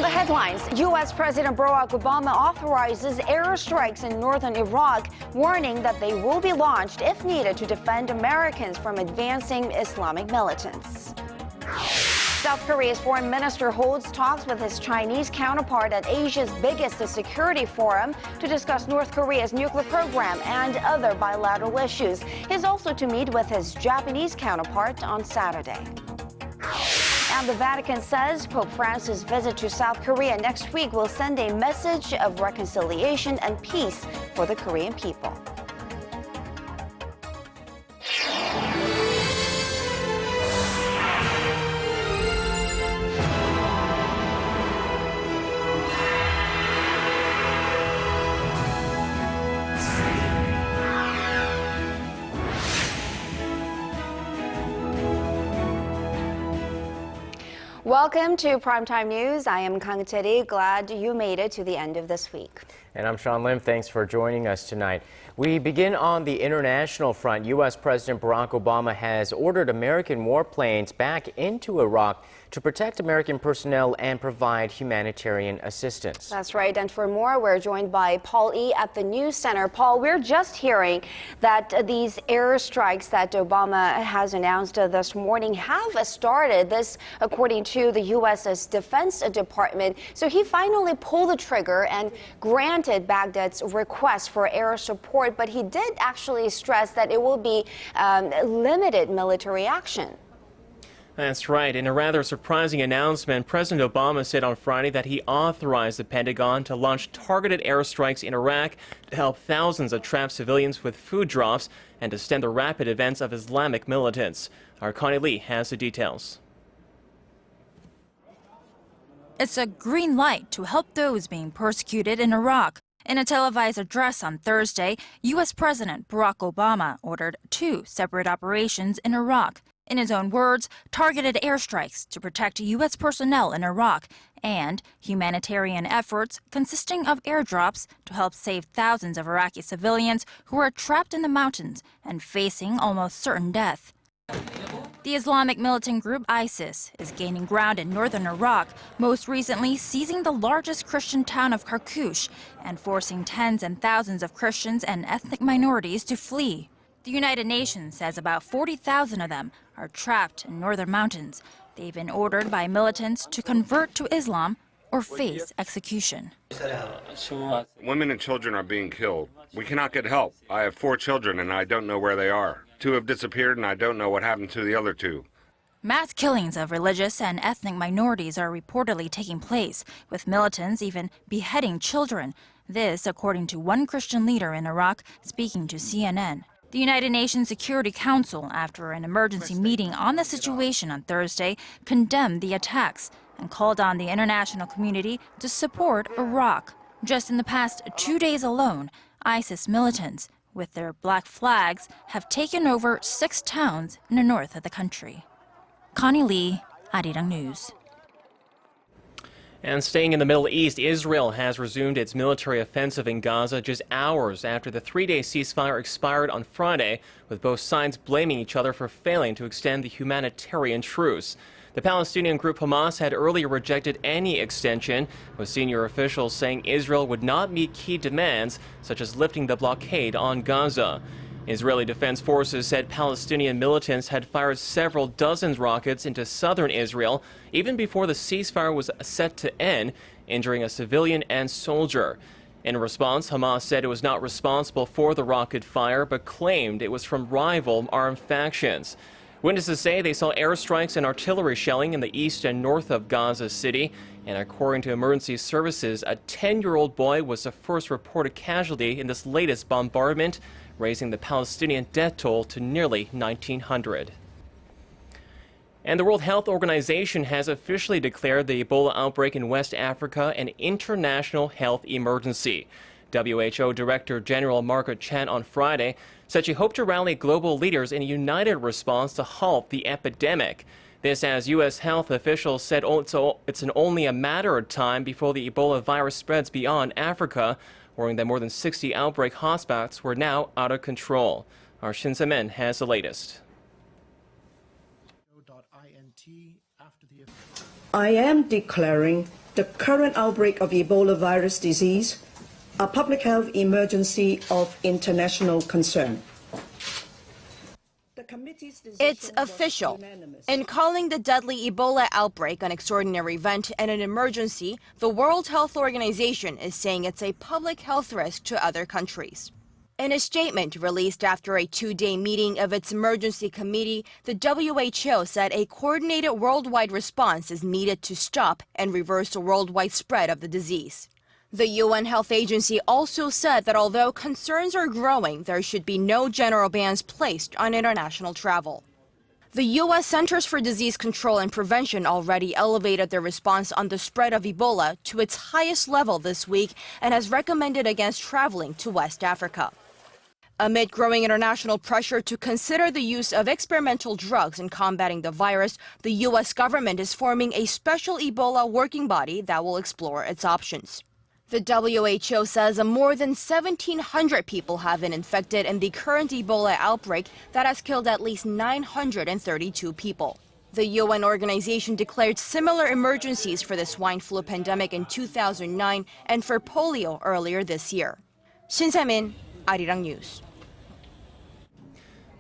the headlines, U.S. President Barack Obama authorizes airstrikes in northern Iraq, warning that they will be launched if needed to defend Americans from advancing Islamic militants. South Korea's foreign minister holds talks with his Chinese counterpart at Asia's biggest security forum to discuss North Korea's nuclear program and other bilateral issues. He's also to meet with his Japanese counterpart on Saturday. And the Vatican says Pope Francis' visit to South Korea next week will send a message of reconciliation and peace for the Korean people. Welcome to Primetime News. I am Kang Tae-ri. Glad you made it to the end of this week. And I'm Sean Lim. Thanks for joining us tonight. We begin on the international front. U.S. President Barack Obama has ordered American warplanes back into Iraq to protect American personnel and provide humanitarian assistance. That's right. And for more, we're joined by Paul Yi at the News Center. Paul, we're just hearing that these airstrikes that Obama has announced this morning have started. This, according to the U.S.'s Defense Department. So he finally pulled the trigger and granted Baghdad's request for air support, but he did actually stress that it will be limited military action. That's right. In a rather surprising announcement, President Obama said on Friday that he authorized the Pentagon to launch targeted airstrikes in Iraq to help thousands of trapped civilians with food drops and to stem the rapid advance of Islamic militants. Our Connie Lee has the details. It's a green light to help those being persecuted in Iraq. In a televised address on Thursday, U.S. President Barack Obama ordered 2 separate operations in Iraq. In his own words, targeted airstrikes to protect U.S. personnel in Iraq and humanitarian efforts consisting of airdrops to help save thousands of Iraqi civilians who are trapped in the mountains and facing almost certain death. The Islamic militant group ISIS is gaining ground in northern Iraq, most recently seizing the largest Christian town of Karkush and forcing tens and thousands of Christians and ethnic minorities to flee. The United Nations says about 40,000 of them are trapped in northern mountains. They've been ordered by militants to convert to Islam or face execution. Women and children are being killed. We cannot get help. I have 4 children and I don't know where they are. 2 have disappeared and I don't know what happened to the other 2. Mass killings of religious and ethnic minorities are reportedly taking place, with militants even beheading children. This, according to one Christian leader in Iraq speaking to CNN. The United Nations Security Council, after an emergency meeting on the situation on Thursday, condemned the attacks and called on the international community to support Iraq. Just in the past 2 days alone, ISIS militants, with their black flags, have taken over 6 towns in the north of the country. Connie Lee, Arirang News. And staying in the Middle East, Israel has resumed its military offensive in Gaza just hours after the 3-day ceasefire expired on Friday, with both sides blaming each other for failing to extend the humanitarian truce. The Palestinian group Hamas had earlier rejected any extension, with senior officials saying Israel would not meet key demands, such as lifting the blockade on Gaza. Israeli Defense Forces said Palestinian militants had fired several dozen rockets into southern Israel even before the ceasefire was set to end, injuring a civilian and soldier. In response, Hamas said it was not responsible for the rocket fire, but claimed it was from rival armed factions. Witnesses say they saw airstrikes and artillery shelling in the east and north of Gaza City. And according to emergency services, a 10-year-old boy was the first reported casualty in this latest bombardment, raising the Palestinian death toll to nearly 1,900. And the World Health Organization has officially declared the Ebola outbreak in West Africa an international health emergency. WHO Director General Margaret Chan on Friday said she hoped to rally global leaders in a united response to halt the epidemic. This as U.S. health officials said it's only a matter of time before the Ebola virus spreads beyond Africa, worrying that more than 60 outbreak hotspots were now out of control. Our Shin Se-min has the latest. I am declaring the current outbreak of Ebola virus disease a public health emergency of international concern. It's official. In calling the deadly Ebola outbreak an extraordinary event and an emergency, the World Health Organization is saying it's a public health risk to other countries. In a statement released after a two-day meeting of its emergency committee, the WHO said a coordinated worldwide response is needed to stop and reverse the worldwide spread of the disease. The UN Health Agency also said that although concerns are growing, there should be no general bans placed on international travel. The U.S. Centers for Disease Control and Prevention already elevated their response on the spread of Ebola to its highest level this week and has recommended against traveling to West Africa. Amid growing international pressure to consider the use of experimental drugs in combating the virus, the U.S. government is forming a special Ebola working body that will explore its options. The WHO says more than 1,700 people have been infected in the current Ebola outbreak that has killed at least 932 people. The UN organization declared similar emergencies for the swine flu pandemic in 2009 and for polio earlier this year. Shin Se-min, Arirang News.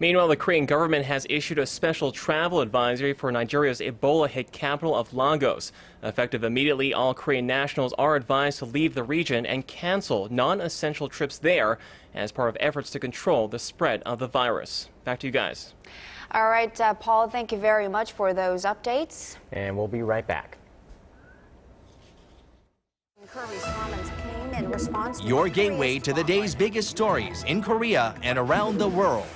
Meanwhile, the Korean government has issued a special travel advisory for Nigeria's Ebola-hit capital of Lagos. Effective immediately, all Korean nationals are advised to leave the region and cancel non-essential trips there as part of efforts to control the spread of the virus. Back to you guys. All right, Paul, thank you very much for those updates. And we'll be right back. Your gateway to the day's biggest stories in Korea and around the world.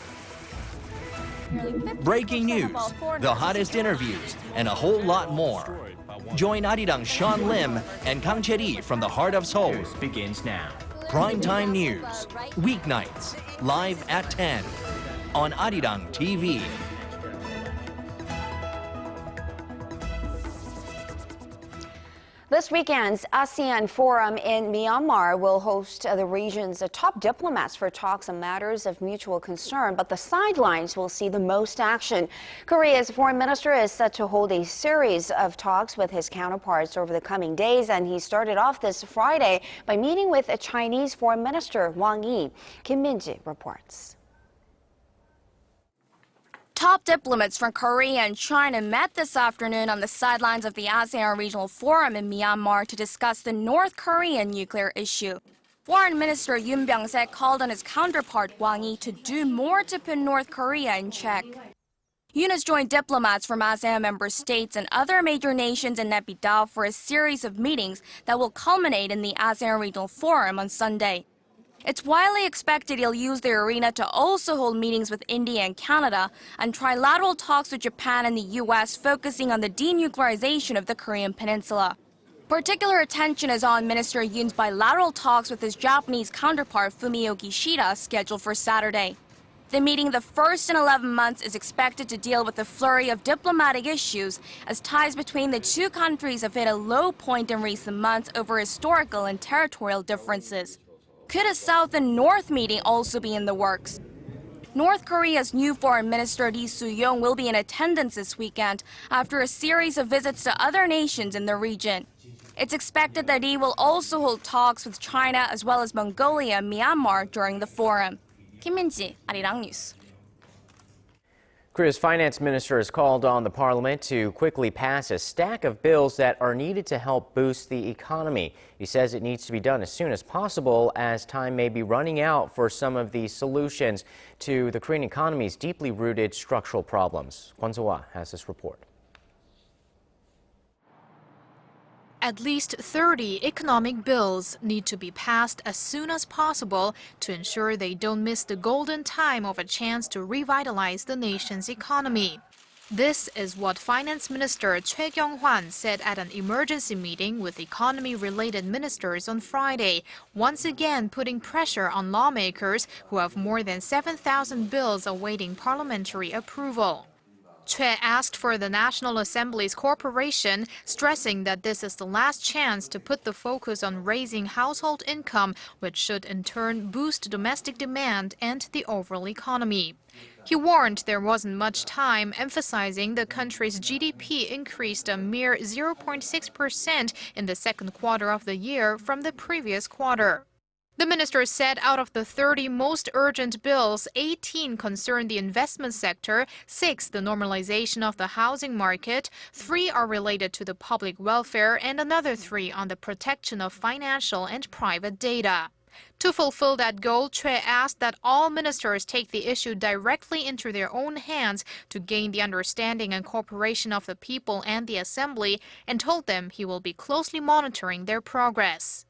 Breaking news, the hottest interviews, and a whole lot more. Join Arirang Sean Lim and Kang Che-ri from the heart of Seoul. Begins now. Primetime news, weeknights, live at 10 on Arirang TV. This weekend's ASEAN Forum in Myanmar will host the region's top diplomats for talks on matters of mutual concern, but the sidelines will see the most action. Korea's foreign minister is set to hold a series of talks with his counterparts over the coming days, and he started off this Friday by meeting with a Chinese foreign minister, Wang Yi. Kim Min-ji reports. Top diplomats from Korea and China met this afternoon on the sidelines of the ASEAN Regional Forum in Myanmar to discuss the North Korean nuclear issue. Foreign Minister Byungse called on his counterpart Wang Yi to do more to put North Korea in check. Yoon has joined diplomats from ASEAN member states and other major nations in Naypyidaw for a series of meetings that will culminate in the ASEAN Regional Forum on Sunday. It's widely expected he'll use the arena to also hold meetings with India and Canada and trilateral talks with Japan and the U.S. focusing on the denuclearization of the Korean peninsula. Particular attention is on Minister Yoon's bilateral talks with his Japanese counterpart Fumio Kishida scheduled for Saturday. The meeting, the first in 11 months, is expected to deal with a flurry of diplomatic issues as ties between the two countries have hit a low point in recent months over historical and territorial differences. Could a South and North meeting also be in the works? North Korea's new foreign minister Lee Soo-yong will be in attendance this weekend after a series of visits to other nations in the region. It's expected that he will also hold talks with China as well as Mongolia and Myanmar during the forum. Kim Min-ji, Arirang News. Korea's finance minister has called on the parliament to quickly pass a stack of bills that are needed to help boost the economy. He says it needs to be done as soon as possible, as time may be running out for some of the solutions to the Korean economy's deeply rooted structural problems. Kwon So-hwa has this report. At least 30 economic bills need to be passed as soon as possible to ensure they don't miss the golden time of a chance to revitalize the nation's economy. This is what Finance Minister Choi Kyung-hwan said at an emergency meeting with economy-related ministers on Friday, once again putting pressure on lawmakers who have more than 7,000 bills awaiting parliamentary approval. Choi asked for the National Assembly's cooperation, stressing that this is the last chance to put the focus on raising household income, which should in turn boost domestic demand and the overall economy. He warned there wasn't much time, emphasizing the country's GDP increased a mere 0.6% in the second quarter of the year from the previous quarter. The minister said out of the 30 most urgent bills, 18 concern the investment sector, 6 the normalization of the housing market, 3 are related to the public welfare, and another 3 on the protection of financial and private data. To fulfill that goal, Choi asked that all ministers take the issue directly into their own hands to gain the understanding and cooperation of the people and the assembly, and told them he will be closely monitoring their progress.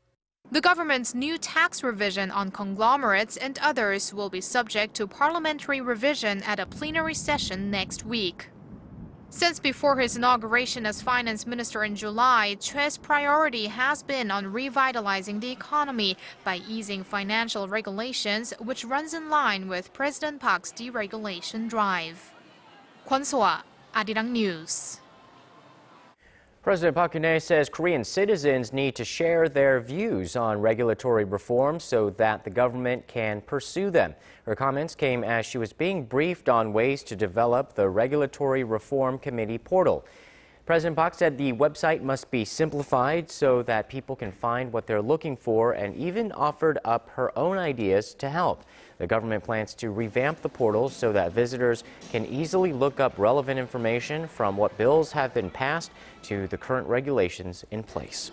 The government's new tax revision on conglomerates and others will be subject to parliamentary revision at a plenary session next week. Since before his inauguration as finance minister in July, Choi's priority has been on revitalizing the economy by easing financial regulations, which runs in line with President Park's deregulation drive. Kwon So-ah, Arirang News. President Park Geun-hye says Korean citizens need to share their views on regulatory reform so that the government can pursue them. Her comments came as she was being briefed on ways to develop the Regulatory Reform Committee portal. President Park said the website must be simplified so that people can find what they're looking for, and even offered up her own ideas to help. The government plans to revamp the portal so that visitors can easily look up relevant information from what bills have been passed to the current regulations in place.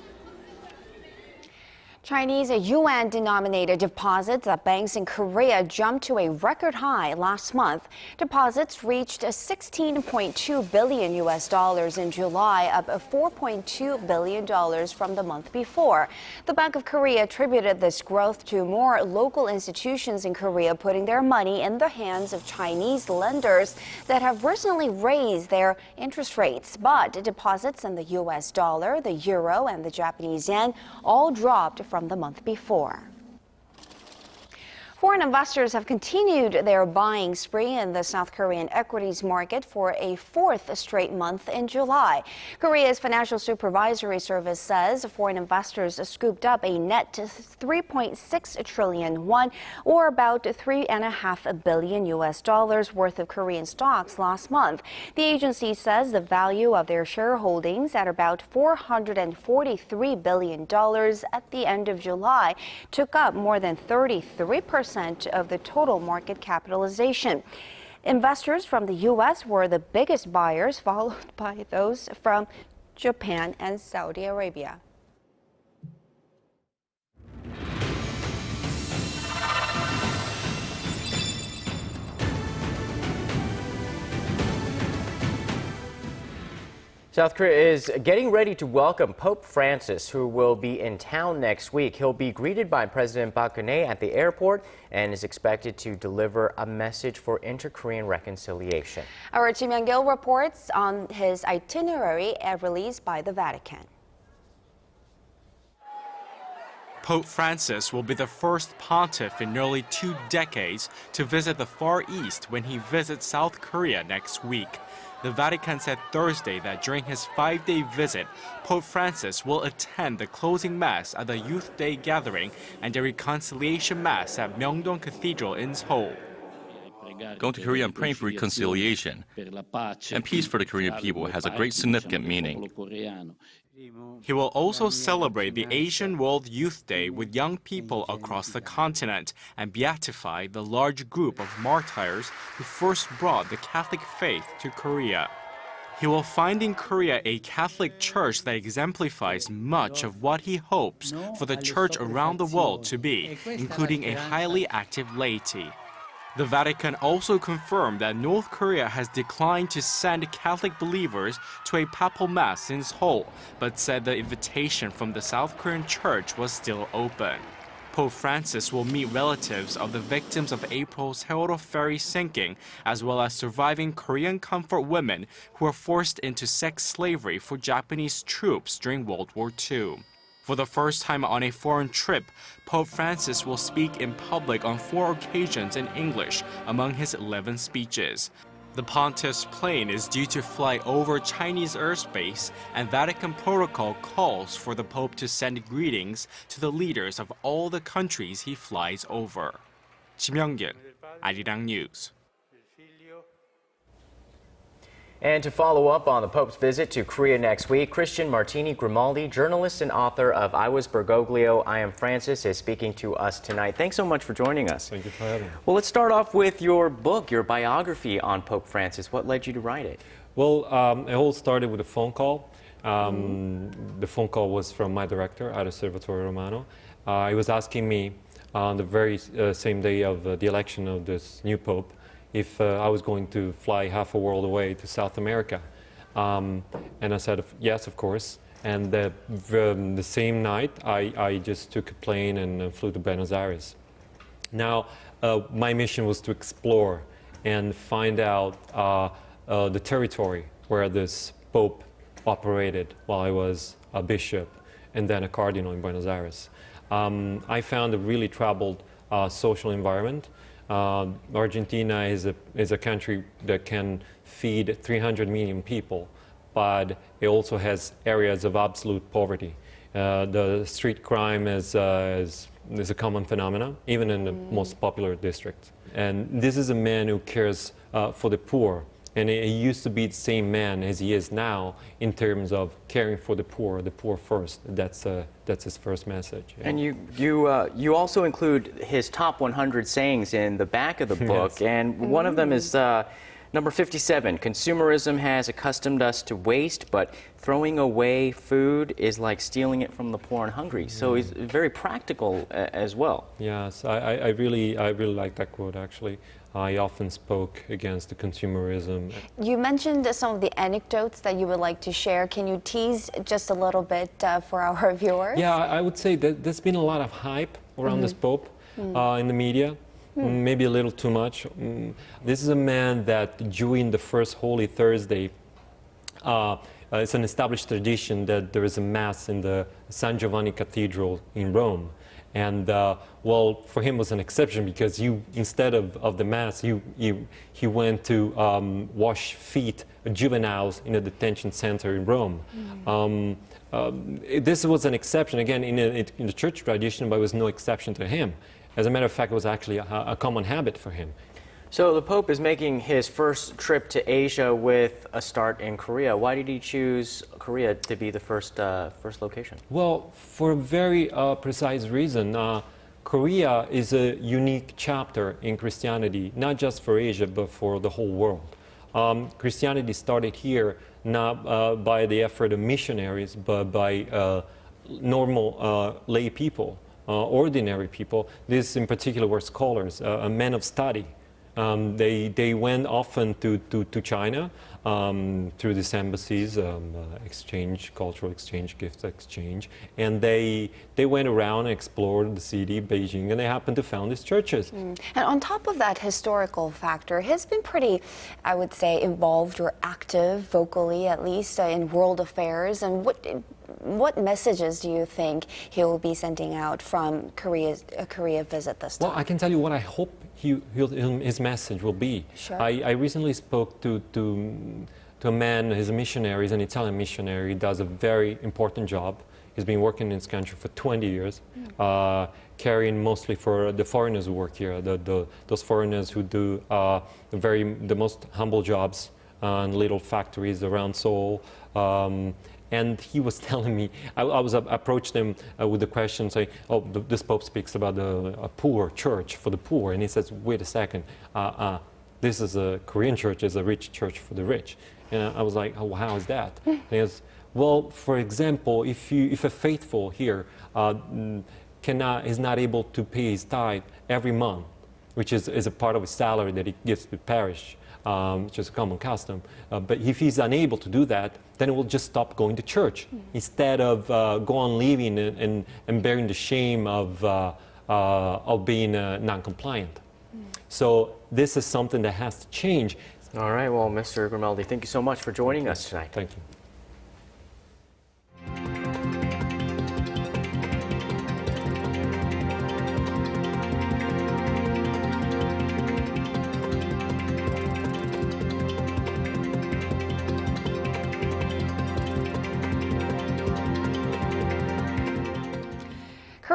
Chinese yuan-denominated deposits at banks in Korea jumped to a record high last month. Deposits reached $16.2 billion in July, up $4.2 billion from the month before. The Bank of Korea attributed this growth to more local institutions in Korea putting their money in the hands of Chinese lenders that have recently raised their interest rates. But deposits in the US dollar, the euro, and the Japanese yen all dropped from the month before. Foreign investors have continued their buying spree in the South Korean equities market for a fourth straight month in July. Korea's Financial Supervisory Service says foreign investors scooped up a net 3.6 trillion won, or about $3.5 billion worth of Korean stocks last month. The agency says the value of their shareholdings at about $443 billion at the end of July took up more than 33% of the total market capitalization. Investors from the U.S. were the biggest buyers, followed by those from Japan and Saudi Arabia. South Korea is getting ready to welcome Pope Francis, who will be in town next week. He'll be greeted by President Park Geun-hye at the airport and is expected to deliver a message for inter-Korean reconciliation. Our Kim Young-gil reports on his itinerary released by the Vatican. Pope Francis will be the first pontiff in nearly 2 decades to visit the Far East when he visits South Korea next week. The Vatican said Thursday that during his 5-day visit, Pope Francis will attend the closing Mass at the Youth Day gathering and the Reconciliation Mass at Myeongdong Cathedral in Seoul. Going to Korea and praying for reconciliation and peace for the Korean people has a great significant meaning. He will also celebrate the Asian World Youth Day with young people across the continent and beatify the large group of martyrs who first brought the Catholic faith to Korea. He will find in Korea a Catholic church that exemplifies much of what he hopes for the church around the world to be, including a highly active laity. The Vatican also confirmed that North Korea has declined to send Catholic believers to a papal mass in Seoul, but said the invitation from the South Korean church was still open. Pope Francis will meet relatives of the victims of April's Seoul ferry sinking, as well as surviving Korean comfort women who were forced into sex slavery for Japanese troops during World War II. For the first time on a foreign trip, Pope Francis will speak in public on 4 occasions in English among his 11 speeches. The pontiff's plane is due to fly over Chinese airspace, and Vatican protocol calls for the Pope to send greetings to the leaders of all the countries he flies over. Kim Young-gil, Arirang News. And to follow up on the Pope's visit to Korea next week, Christian Martini Grimaldi, journalist and author of I Was Bergoglio, I Am Francis, is speaking to us tonight. Thanks so much for joining us. Thank you for having me. Well, let's start off with your book, your biography on Pope Francis. What led you to write it? Well, it all started with a phone call. The phone call was from my director at Osservatore Romano. He was asking me on the very same day of the election of this new Pope if I was going to fly half a world away to South America. And I said, yes, of course. And the same night, I just took a plane and flew to Buenos Aires. Now, my mission was to explore and find out the territory where this Pope operated while I was a bishop and then a cardinal in Buenos Aires. I found a really troubled social environment. Argentina is a country that can feed 300 million people, but it also has areas of absolute poverty. The street crime is a common phenomenon, even in the most popular districts. And this is a man who cares for the poor. And he used to be the same man as he is now in terms of caring for the poor first. That's his first message. Yeah. And you also include his top 100 sayings in the back of the book, yes. And one of them is number 57. Consumerism has accustomed us to waste, but throwing away food is like stealing it from the poor and hungry. So he's very practical as well. Yes, I really like that quote actually. I often spoke against the consumerism. You mentioned some of the anecdotes that you would like to share. Can you tease just a little bit for our viewers? Yeah, I would say that there's been a lot of hype around this Pope in the media. Maybe a little too much. This is a man that during the first Holy Thursday, it's an established tradition that there is a Mass in the San Giovanni Cathedral in Rome. And well, for him it was an exception because instead of the Mass, he went to wash feet of juveniles in a detention center in Rome. This was an exception, again, in the church tradition, but it was no exception to him. As a matter of fact, it was actually a common habit for him. So the Pope is making his first trip to Asia with a start in Korea. Why did he choose Korea to be the first location? Well, for a very precise reason. Korea is a unique chapter in Christianity, not just for Asia, but for the whole world. Christianity started here not by the effort of missionaries, but by normal lay people, ordinary people. These in particular were scholars, men of study. They went often to China through these embassies, cultural exchange, gift exchange, and they went around and explored the city, Beijing, and they happened to found these churches. And on top of that historical factor, he's been pretty, I would say, involved or active, vocally at least, in world affairs. And what messages do you think he will be sending out from a Korea visit this time? Well, I can tell you what I hope his message will be. Sure. I recently spoke to a man, he's a missionary, he's an Italian missionary, he does a very important job. He's been working in this country for 20 years, caring mostly for the foreigners who work here, those foreigners who do the most humble jobs in little factories around Seoul. And he was telling me, I approached him with the question saying, oh, this Pope speaks about a poor church for the poor. And he says, wait a second, this is a Korean church, it's a rich church for the rich. And I was like, oh, how is that? And he goes, well, for example, if a faithful here is not able to pay his tithe every month, which is a part of his salary that he gives to the parish, which is a common custom. But if he's unable to do that, then he will just stop going to church instead of go on living and bearing the shame of being non-compliant. So this is something that has to change. All right, well, Mr. Grimaldi, thank you so much for joining us tonight. Thank you.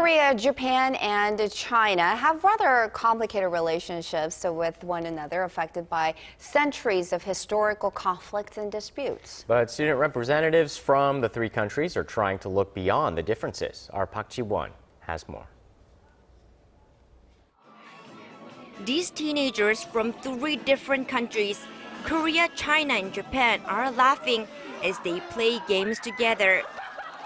Korea, Japan, and China have rather complicated relationships with one another, affected by centuries of historical conflicts and disputes. But student representatives from the three countries are trying to look beyond the differences. Our Park Ji-won has more. These teenagers from three different countries, Korea, China, and Japan, are laughing as they play games together.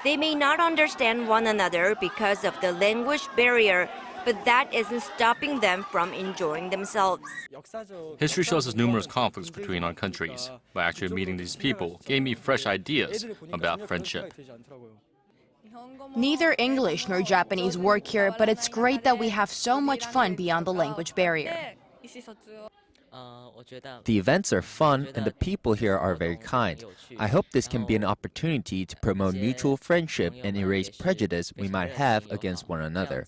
They may not understand one another because of the language barrier, but that isn't stopping them from enjoying themselves. History shows us numerous conflicts between our countries. By actually meeting these people gave me fresh ideas about friendship. Neither English nor Japanese work here, but it's great that we have so much fun beyond the language barrier. The events are fun and the people here are very kind. I hope this can be an opportunity to promote mutual friendship and erase prejudice we might have against one another.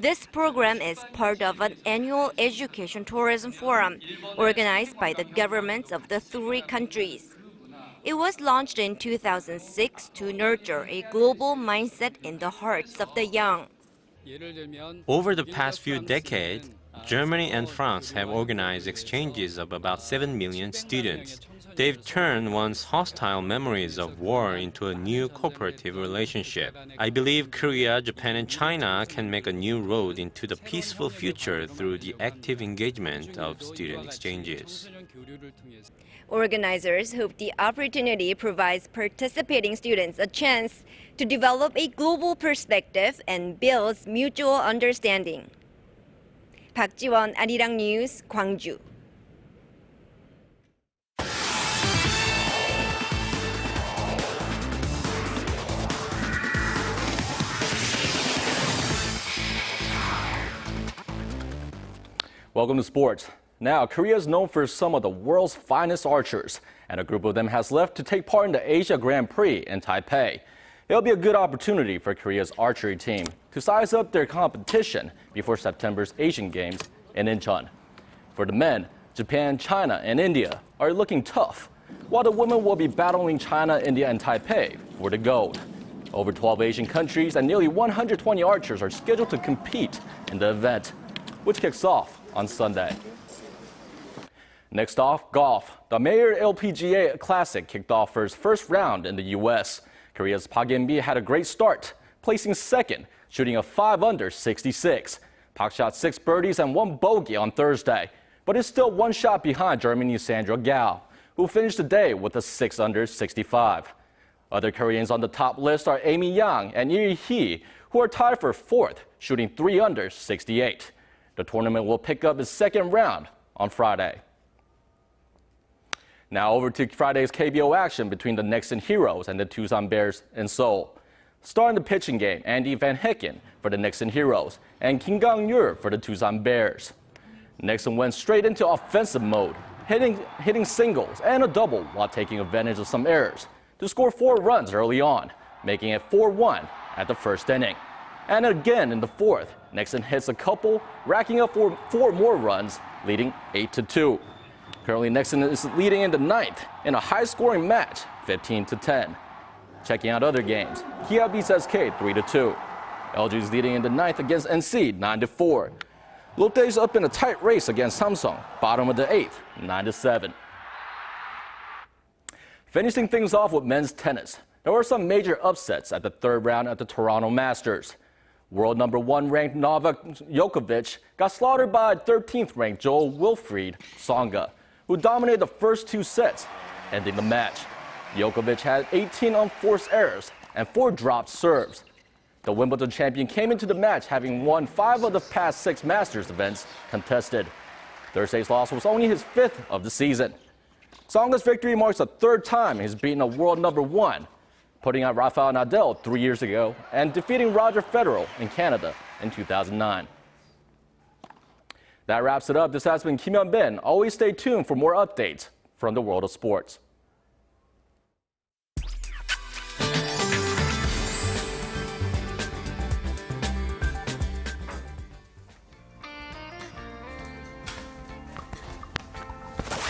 This program is part of an annual education tourism forum organized by the governments of the three countries. It was launched in 2006 to nurture a global mindset in the hearts of the young. Over the past few decades, Germany and France have organized exchanges of about 7 million students. They've turned once hostile memories of war into a new cooperative relationship. I believe Korea, Japan, and China can make a new road into the peaceful future through the active engagement of student exchanges. Organizers hope the opportunity provides participating students a chance to develop a global perspective and builds mutual understanding. Park Ji-won, Arirang News, Gwangju. Welcome to sports. Now, Korea is known for some of the world's finest archers, and a group of them has left to take part in the Asia Grand Prix in Taipei. It'll be a good opportunity for Korea's archery team to size up their competition before September's Asian Games in Incheon. For the men, Japan, China, and India are looking tough, while the women will be battling China, India, and Taipei for the gold. Over 12 Asian countries and nearly 120 archers are scheduled to compete in the event, which kicks off on Sunday. Next off, golf. The Mayor LPGA Classic kicked off for its first round in the U.S. Korea's Park Eun-bi had a great start, placing second, shooting a 5-under 66. Park shot 6 birdies and 1 bogey on Thursday, but is still 1 shot behind Germany's Sandra Gao, who finished the day with a 6-under 65. Other Koreans on the top list are Amy Yang and Iri Hee, who are tied for 4th, shooting 3-under 68. The tournament will pick up its second round on Friday. Now over to Friday's KBO action between the Nixon Heroes and the Tucson Bears in Seoul. Starting the pitching game, Andy Van Hecken for the Nixon Heroes and Kim Gang-yul for the Tucson Bears. Nixon went straight into offensive mode, hitting singles and a double while taking advantage of some errors to score 4 runs early on, making it 4-1 at the first inning. And again in the 4th, Nixon hits a couple, racking up 4 more runs, leading 8-2. Currently, Nixon is leading in the 9th in a high-scoring match, 15-10. Checking out other games, Kia beats SK 3-2. LG is leading in the 9th against NC 9-4. Lotte is up in a tight race against Samsung, bottom of the 8th, 9-7. Finishing things off with men's tennis, there were some major upsets at the 3rd round at the Toronto Masters. World number 1 ranked Novak Djokovic got slaughtered by 13th ranked Joel Wilfried Tsonga, who dominated the first 2 sets, ending the match. Djokovic had 18 unforced errors and 4 dropped serves. The Wimbledon champion came into the match having won 5 of the past 6 Masters events contested. Thursday's loss was only his 5th of the season. Tsonga's victory marks the 3rd time he's beaten a world number 1, putting out Rafael Nadal 3 years ago and defeating Roger Federer in Canada in 2009. That wraps it up. This has been Kim Hyun-bin. Always stay tuned for more updates from the world of sports.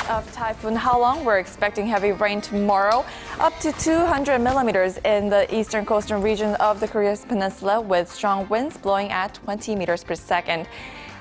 of Typhoon Halong. We're expecting heavy rain tomorrow, up to 200 millimeters in the eastern coastal region of the Korean Peninsula, with strong winds blowing at 20 meters per second.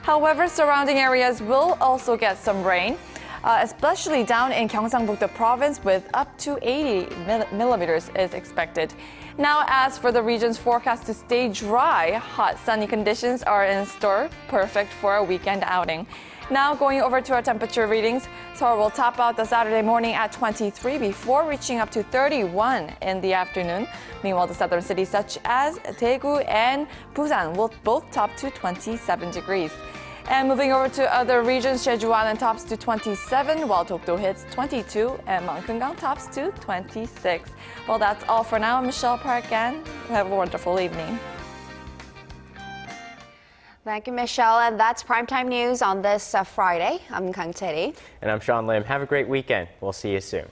However, surrounding areas will also get some rain, especially down in Gyeongsangbuk-do province, with up to 80 millimeters is expected. Now, as for the region's forecast to stay dry, hot sunny conditions are in store, perfect for a weekend outing. Now, going over to our temperature readings, Seoul will top out the Saturday morning at 23 before reaching up to 31 in the afternoon. Meanwhile, the southern cities such as Daegu and Busan will both top to 27 degrees. And moving over to other regions, Jeju-Anan tops to 27, while Dokdo hits 22, and Mangkungang tops to 26. Well, that's all for now. I'm Michelle Park, and have a wonderful evening. Thank you, Michelle. And that's Primetime News on this Friday. I'm Kang Chae-ri. And I'm Sean Lim. Have a great weekend. We'll see you soon.